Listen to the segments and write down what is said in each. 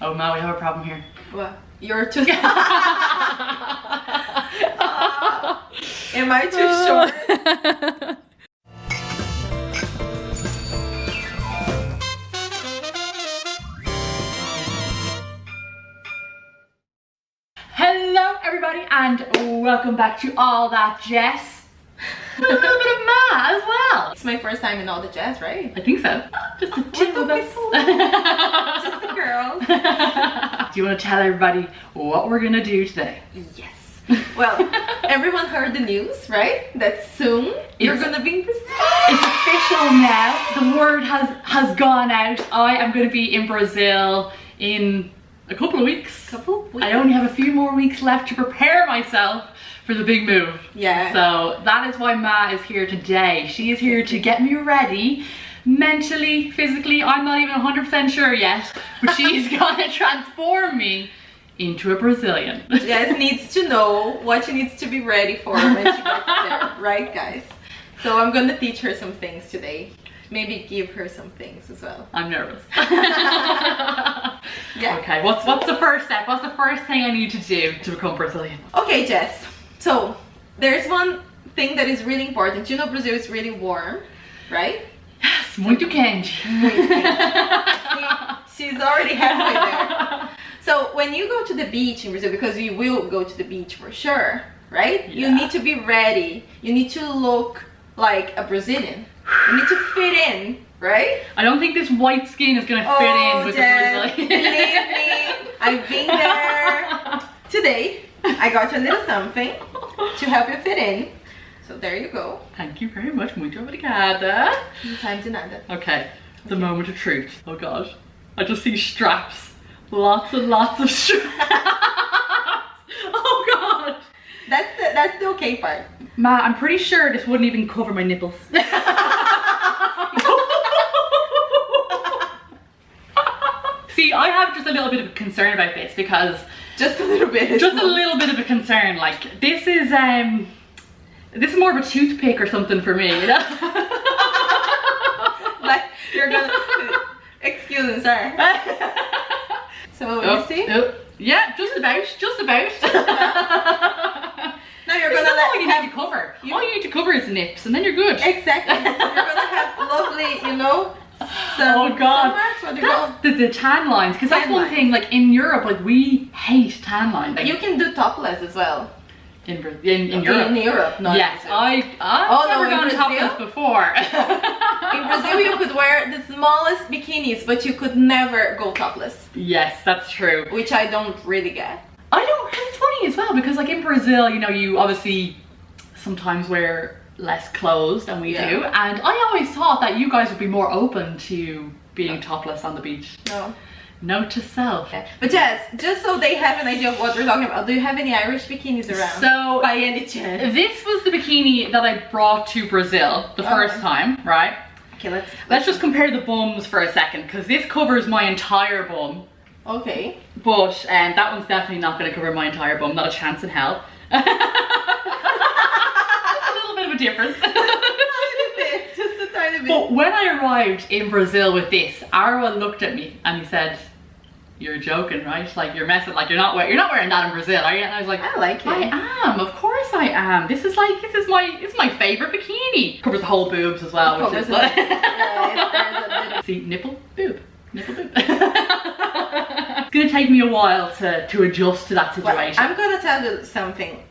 Oh no, we have a problem here. What? You're too... Am I too short? Hello everybody and welcome back to All That Jess. A little bit of Ma as well. It's my first time in All the Jazz, right? I think so. Just a tip of us. Just the girls. Do you want to tell everybody what we're gonna do today? Yes. Well, everyone heard the news, right? That soon you're gonna be in Brazil. It's official now. The word has gone out. I am going to be in Brazil in a couple of weeks. I only have a few more weeks left to prepare myself for the big move. Yeah. So that is why Ma is here today. She is here to get me ready mentally, physically. I'm not even 100% sure yet, but she's gonna transform me into a Brazilian. Jess needs to know what she needs to be ready for when she gets there, right guys? So I'm gonna teach her some things today. Maybe give her some things as well. I'm nervous. Yeah. Okay, what's the first step? What's the first thing I need to do to become Brazilian? Okay, Jess. So there's one thing that is really important. You know Brazil is really warm, right? Yes, muito quente. She's already halfway there. So when you go to the beach in Brazil, because you will go to the beach for sure, right? Yeah. You need to be ready. You need to look like a Brazilian. You need to fit in, right? I don't think this white skin is gonna fit in with Jess, the Brazilian. believe me, I've been there. Today, I got you a little something to help you fit in. So there you go. Thank you very much, muito obrigada. No time de nada. Okay, the moment of truth. Oh God, I just see straps. Lots and lots of straps. Oh God. That's the okay part. Ma, I'm pretty sure this wouldn't even cover my nipples. See, I have just a little bit of a concern about this because Just a little bit. just a little bit of a concern. Like this is more of a toothpick or something for me, you know? Like you're gonna excuse me, sir. So you see? Yeah, just about. Now you're It's gonna not all you need to cover. All you need to cover is the nips and then you're good. Exactly. You're gonna have lovely, you know. Oh God, That's the tan lines, because that's Tan one lines. thing. Like in Europe, like we hate tan lines. Like, You can do topless as well. in Europe. In Europe, not Yes, in Brazil. I've never in gone Brazil? topless before. In Brazil, you could wear the smallest bikinis, but you could never go topless, Yes, that's true. which I don't really get. I don't, because it's funny as well, because like in Brazil, you know, you obviously sometimes wear less clothes than we Yeah. do, and I always thought that you guys would be more open to being topless on the beach. No. Note to self. But Jess, just so they have an idea of what we're talking about, do you have any Irish bikinis around? So by any chance? this was the bikini that I brought to Brazil the first time, right? Okay, Let's just compare the bums for a second, because this covers my entire bum, Okay. but that one's definitely not going to cover my entire bum, not a chance in hell. Just a little bit of a difference. Just a tiny bit. But when I arrived in Brazil with this, Arwa looked at me and he said, "You're joking, right? Like you're messing. Like you're not wearing that in Brazil, are you?" And I was like, I like it. I am. Of course I am. This is my favorite bikini. Covers the whole boobs as well, which is like see nipple boob. It's gonna take me a while to adjust to that situation. Well, I'm gonna tell you something.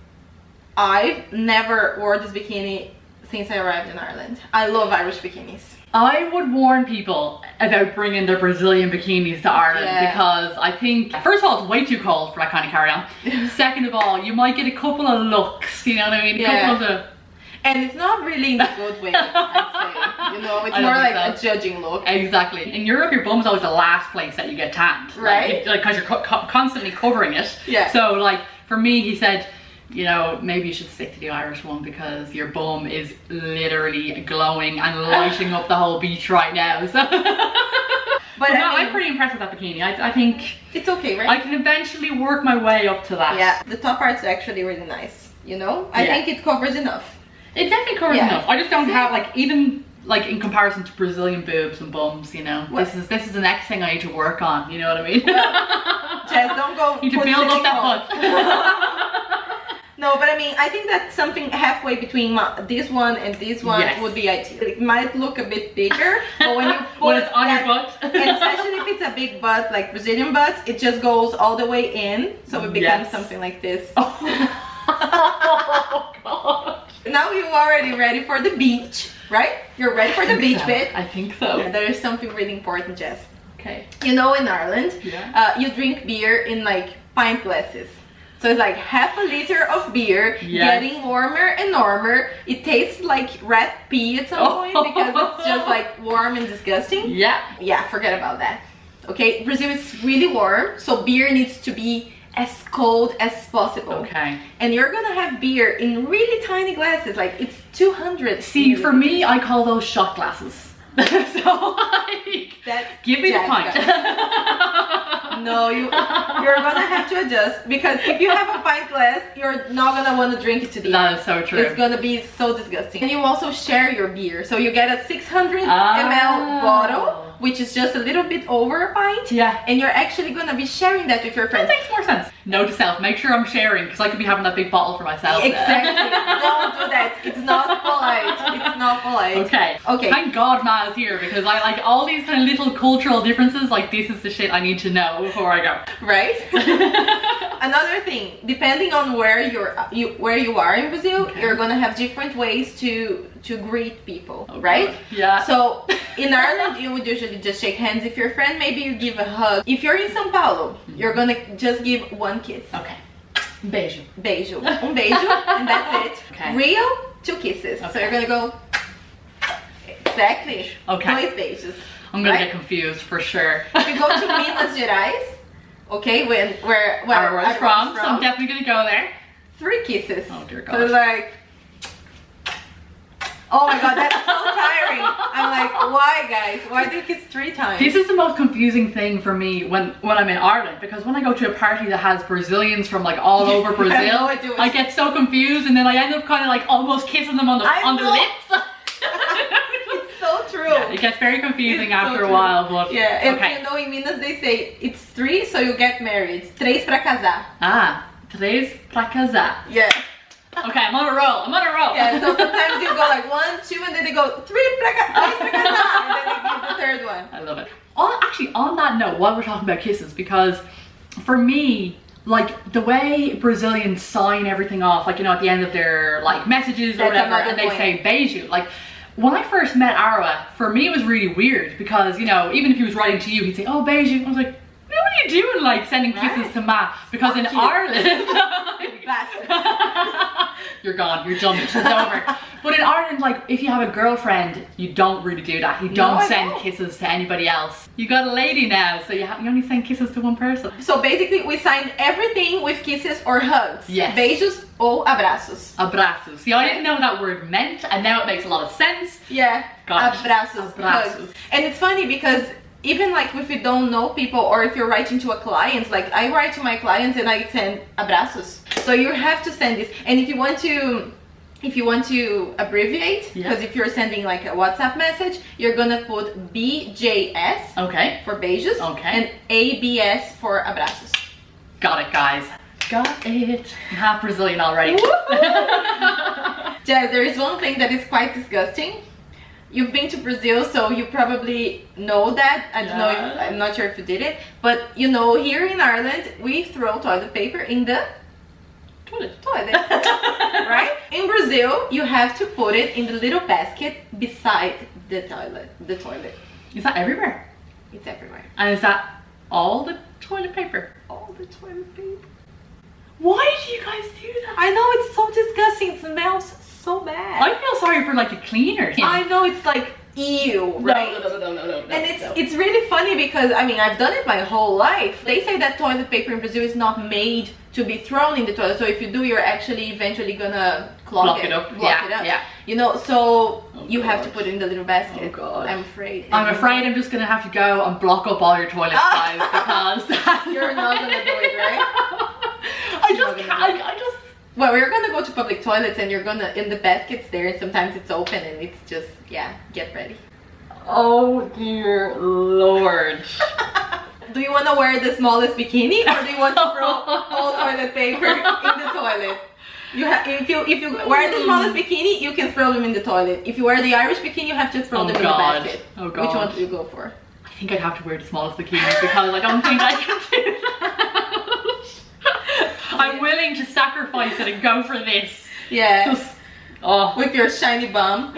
I've never wore this bikini since I arrived in Ireland. I love Irish bikinis. I would warn people about bringing their Brazilian bikinis to Ireland because I think, first of all, it's way too cold for that kind of carry-on. Second of all, you might get a couple of looks, you know what I mean? A couple of the... And it's not really in a good way, I'd say. You know, it's I more don't like think a judging look. Exactly. In Europe, your bum's always the last place that you get tanned. Right. Like, because you're constantly covering it. Yeah. So, like, for me, he said, you know, maybe you should stick to the Irish one because your bum is literally glowing and lighting up the whole beach right now. So. But no, I'm pretty impressed with that bikini. I think it's okay, right? I can eventually work my way up to that. Yeah, the top part's actually really nice, you know? I think it covers enough. It definitely covers enough. I just don't have, like, even like in comparison to Brazilian boobs and bums, you know, What? this is the next thing I need to work on. You know what I mean? Jess, don't go. Need to build up that butt. No, but I mean, I think that something halfway between this one and this one Yes. would be ideal. It might look a bit bigger, but when you put When it's on your that- butt. and especially if it's a big butt, like Brazilian butts, it just goes all the way in, so it becomes Yes. something like this. Oh God. Now you're already ready for the beach, right? You're ready for the beach bit. I think so. Yeah, there is something really important, Jess. Okay. You know, in Ireland, Yeah. you drink beer in like pint glasses. So it's like half a liter of beer, Yes. getting warmer and warmer. It tastes like rat pee at some point because it's just like warm and disgusting. Yeah. Yeah, forget about that. Okay, Brazil is really warm, so beer needs to be as cold as possible. Okay. And you're gonna have beer in really tiny glasses, like it's 200. See, for me, I call those shot glasses. So like, That's give me the pint. No, you're gonna have to adjust, because if you have a pint glass, you're not gonna want to drink it to the end. That is so true. It's gonna be so disgusting. And you also share your beer, so you get a 600 ml bottle, which is just a little bit over a pint. Yeah. And you're actually gonna be sharing that with your That friends. makes more sense. Note to self, make sure I'm sharing, because I could be having that big bottle for myself. Exactly. Don't do that. It's not polite. It's not polite. Okay. Okay. Thank God Ma is here, because I like all these kind of little cultural differences. Like, this is the shit I need to know before I go. Right? Another thing, depending on where you are in Brazil, Okay. you're gonna have different ways to greet people, Oh, right? God. Yeah. So in Ireland, you would usually just shake hands with your friend. Maybe you give a hug. If you're in São Paulo, you're gonna just give one kiss. Okay. Beijo. Beijo. Beijo, and that's it. Okay. Rio, 2 kisses. So Okay. you're gonna go. Exactly. Okay. 2 beijos. I'm gonna Right? get confused for sure. If you go to Minas Gerais, okay, where Where I was from, from, so I'm definitely gonna go there. 3 kisses. Oh, dear So God. it's like, oh my God, that's so tiring. I'm like, why guys? Why do you kiss 3 times? This is the most confusing thing for me when I'm in Ireland, because when I go to a party that has Brazilians from like all over I Brazil, know I do. I get so confused, and then I end up kind of like almost kissing them on the I know. lips. It's so true. Yeah, it gets very confusing It's so after a true. while, but Yeah, and okay. you know in Minas they say it's 3 so you get married. 3 pra casar. Ah, três pra casar. Yeah. Okay, I'm on a roll. I'm on a roll. Yeah, so sometimes you go like 1, 2, and then they go 3 pra casar, and then they give the 3rd one. I love it. Actually, on that note, while we're talking about kisses, because for me, like the way Brazilians sign everything off, like, you know, at the end of their like messages or That's whatever, another and they point. say beijo, like when I first met Ara, for me it was really weird, because, you know, even if he was writing to you, he'd say, oh, beijo. I was like, what are you doing, like sending kisses Right. to Ma? Because in Fuck you. Ireland, Bastard. you're gone, you're done, it's over. But in Ireland, like if you have a girlfriend, you don't really do that. You don't I send don't. kisses to anybody else. You got a lady now, so you only send kisses to one person. So basically we signed everything with kisses or hugs. Yes. Beijos ou abraços. Abraços. See, I didn't know what that word meant, and now it makes a lot of sense. Yeah. Gosh. Abraços. Abraços. Hugs. And it's funny because even like if you don't know people, or if you're writing to a client, like I write to my clients and I send abraços. So you have to send this. And if you want to abbreviate, Yeah. because if you're sending like a WhatsApp message, you're gonna put BJS Okay. for beijos, Okay. and ABS for abraços. Got it, guys. Got it. I'm half Brazilian already. Jess, there is one thing that is quite disgusting. You've been to Brazil, so you probably know that. I don't know if, Yeah. I'm not sure if you did it, but you know, here in Ireland, we throw toilet paper in the toilet, right? In Brazil, you have to put it in the little basket beside the toilet. Is that everywhere? It's everywhere. And is that all the toilet paper? All the toilet paper. Why do you guys do that? I know, it's so disgusting. It smells so bad. I feel sorry for like the cleaners. I know, it's like ew, right? No. And it's really funny because I mean I've done it my whole life. They say that toilet paper in Brazil is not made to be thrown in the toilet. So if you do, you're actually eventually gonna Block it up. Block it up. Yeah. You know, so Oh, you have to God. put it in the little basket. Oh, God. I'm afraid. I'm afraid I'm just gonna have to go and block up all your toilets, guys, because You're not gonna do it, right? I You're just not can't. gonna Well, we're gonna go to public toilets and you're gonna, in the baskets there, and sometimes it's open and it's just, yeah, get ready. Oh dear Lord. Do you want to wear the smallest bikini, or do you want to throw all toilet paper in the toilet? If you wear the smallest bikini, you can throw them in the toilet. If you wear the Irish bikini, you have to throw them in the basket. Oh God. Which one do you go for? I think I'd have to wear the smallest bikini because I don't think I can do that. I'm willing to sacrifice it and go for this. Yeah. Just, oh. With your shiny bum.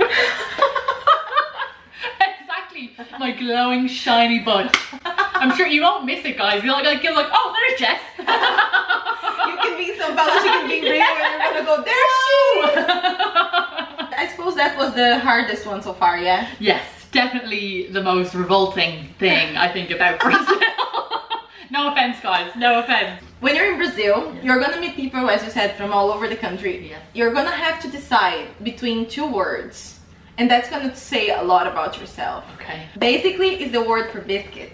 Exactly. My glowing shiny butt. I'm sure you won't miss it, guys. You're like, oh, there's Jess. You can be so balanced, you can be real, and you're gonna go, there she is. I suppose that was the hardest one so far, yeah? Yes, definitely the most revolting thing I think about Brazil. No offense, guys, no offense. When you're in Brazil, you're gonna meet people, as you said, from all over the country. Yes. You're gonna have to decide between two words, and that's gonna say a lot about yourself. Okay. Basically, it's the word for biscuit.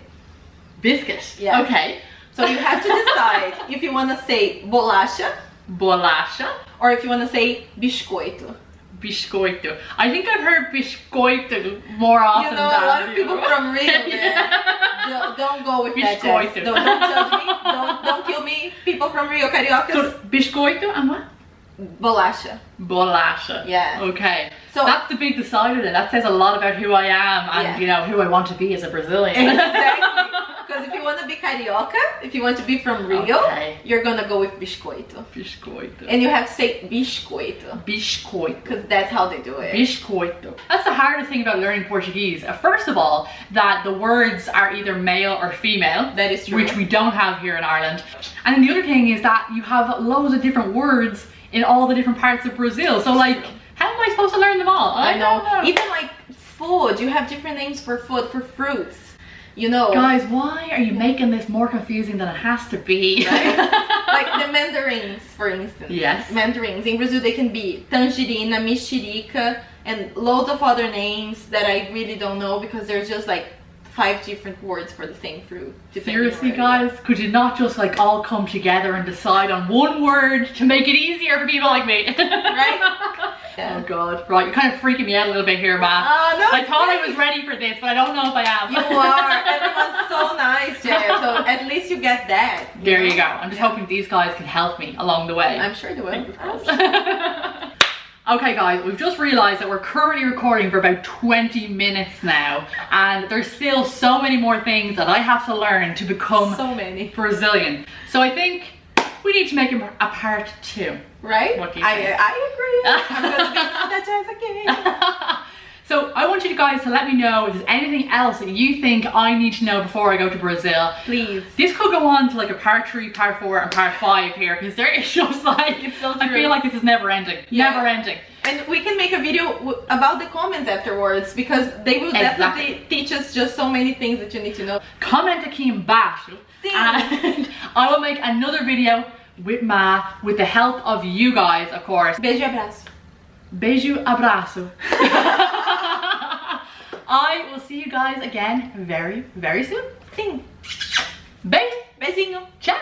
Biscuit? Yeah. Okay. So you have to decide if you wanna say bolacha, Bolacha, or if you wanna say biscoito. Biscoito. I think I've heard biscoito more often. You know, than a lot of you. people from Rio, man. Don't go with that, Jess. Don't judge me. Don't kill me. People from Rio, cariocas. So, biscoito and what? Bolacha. Bolacha. Yeah. Okay. So that's the big decider then. That says a lot about who I am and Yeah. you know who I want to be as a Brazilian. Exactly. Because if you want to be carioca, if you want to be from Rio, Okay. you're gonna go with biscoito. Biscoito. And you have to say biscoito. Biscoito. Because that's how they do it. Biscoito. That's the hardest thing about learning Portuguese. First of all, that the words are either male or female. That is true. Which we don't have here in Ireland. And then the other thing is that you have loads of different words in all the different parts of Brazil. So like, how am I supposed to learn them all? I know. don't Even like food, you have different names for food, for fruits. You know. Guys, why are you making this more confusing than it has to be? Right? Like the mandarins, for instance. Yes. Mandarins. In Brazil, they can be tangerina, mexerica, and loads of other names that I really don't know because they're just like 5 different words for the same fruit. Seriously, guys, could you not just like all come together and decide on one word to make it easier for people like me? Right? Yeah. Oh God, right, you're kind of freaking me out a little bit here, Ma. No, I thought I was ready for this, but I don't know if I am. You are. Everyone's so nice, Jess. So at least you get that. There you go. I'm just hoping these guys can help me along the way. I'm sure they will. Of course. Okay guys, we've just realised that we're currently recording for about 20 minutes now, and there's still so many more things that I have to learn to become So many. Brazilian. So I think we need to make a part 2. Right? What do you think? I agree. I'm going to be on that Jess again. So I want you guys to let me know if there's anything else that you think I need to know before I go to Brazil. Please. This could go on to like a part 3, part 4 and part 5 here, because there is just like, It's so I true. feel like this is never ending. Yeah. Never ending. And we can make a video about the comments afterwards because they will definitely teach us just so many things that you need to know. Comment aqui embaixo and I will make another video with Ma with the help of you guys, of course. Beijo e abraço. Beijo, abraço. I will see you guys again very, very soon. Sim. Beijo. Beijinho. Ciao.